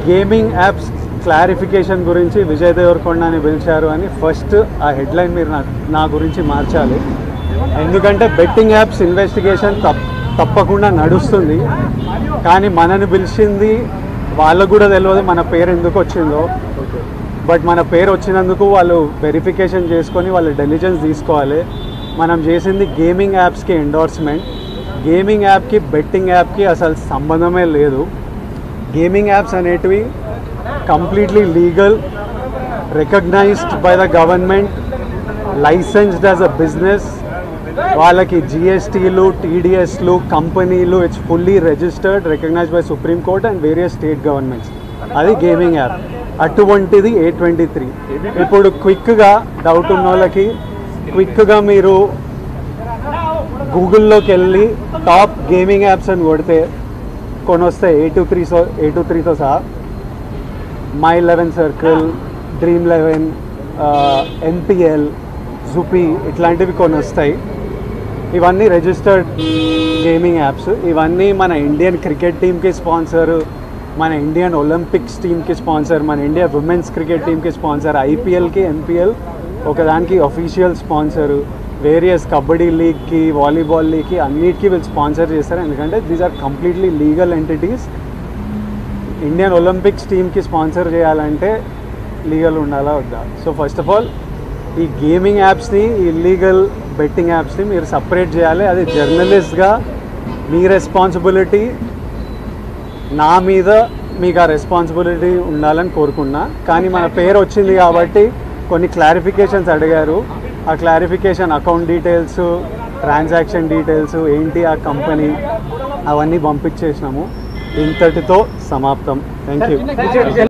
Gaming apps clarification గురించి విజయ్ దేవరకొండని పిలిచారు అని ఫస్ట్ ఆ హెడ్లైన్ మీరు నా గురించి మార్చాలి. ఎందుకంటే బెట్టింగ్ యాప్స్ ఇన్వెస్టిగేషన్ తప్పకుండా నడుస్తుంది, కానీ మనని పిలిచింది వాళ్ళకు కూడా తెలియదు మన పేరు ఎందుకు వచ్చిందో. బట్ మన పేరు వచ్చినందుకు వాళ్ళు వెరిఫికేషన్ చేసుకొని వాళ్ళ డెలిజెన్స్ తీసుకోవాలి. మనం చేసింది గేమింగ్ యాప్స్కి ఎండోర్స్మెంట్. గేమింగ్ యాప్కి బెట్టింగ్ యాప్కి అసలు సంబంధమే లేదు. గేమింగ్ యాప్స్ అనేటివి completely legal, recognised by the government, licensed as a business. వాళ్ళకి జిఎస్టీలు, టీడీఎస్లు, కంపెనీలు, it's fully registered, recognised by supreme court and various state governments. అది గేమింగ్ యాప్. అటువంటిది A23. ఇప్పుడు క్విక్గా డౌట్ ఉన్న వాళ్ళకి క్విక్గా మీరు గూగుల్లోకి వెళ్ళి టాప్ గేమింగ్ యాప్స్ అని కొడితే కొన్ని వస్తాయి. A23తో సహా My11 Circle, Dream11, NPL, Zupi ఇట్లాంటివి కొన్ని వస్తాయి. ఇవన్నీ రిజిస్టర్డ్ గేమింగ్ యాప్స్. ఇవన్నీ మన ఇండియన్ క్రికెట్ టీమ్కి స్పాన్సర్, మన ఇండియన్ ఒలింపిక్స్ టీమ్కి స్పాన్సర్, మన ఇండియా ఉమెన్స్ క్రికెట్ టీమ్కి స్పాన్సర్, ఐపీఎల్కి, ఎన్పిఎల్ ఒకదానికి అఫీషియల్ స్పాన్సరు, వేరియస్ కబడ్డీ లీగ్కి, వాలీబాల్ లీగ్కి అన్నిటికీ వీళ్ళు స్పాన్సర్ చేస్తారు. ఎందుకంటే these are completely legal entities. Indian Olympics టీమ్కి స్పాన్సర్ చేయాలంటే లీగల్ ఉండాలా వద్దా? సో ఫస్ట్ ఆఫ్ ఆల్ ఈ గేమింగ్ యాప్స్ని, ఈ ఇల్లీగల్ బెట్టింగ్ యాప్స్ని మీరు సపరేట్ చేయాలి. అది జర్నలిస్ట్గా మీ రెస్పాన్సిబిలిటీ. నా మీద మీకు ఆ రెస్పాన్సిబిలిటీ ఉండాలని కోరుకున్నా. కానీ మన పేరు వచ్చింది కాబట్టి కొన్ని క్లారిఫికేషన్స్ అడిగారు. ఆ clarification account details, transaction details ఏంటి, ఆ కంపెనీ, అవన్నీ పంపించేసినాము. ఇంతటితో సమాప్తం. Thank you.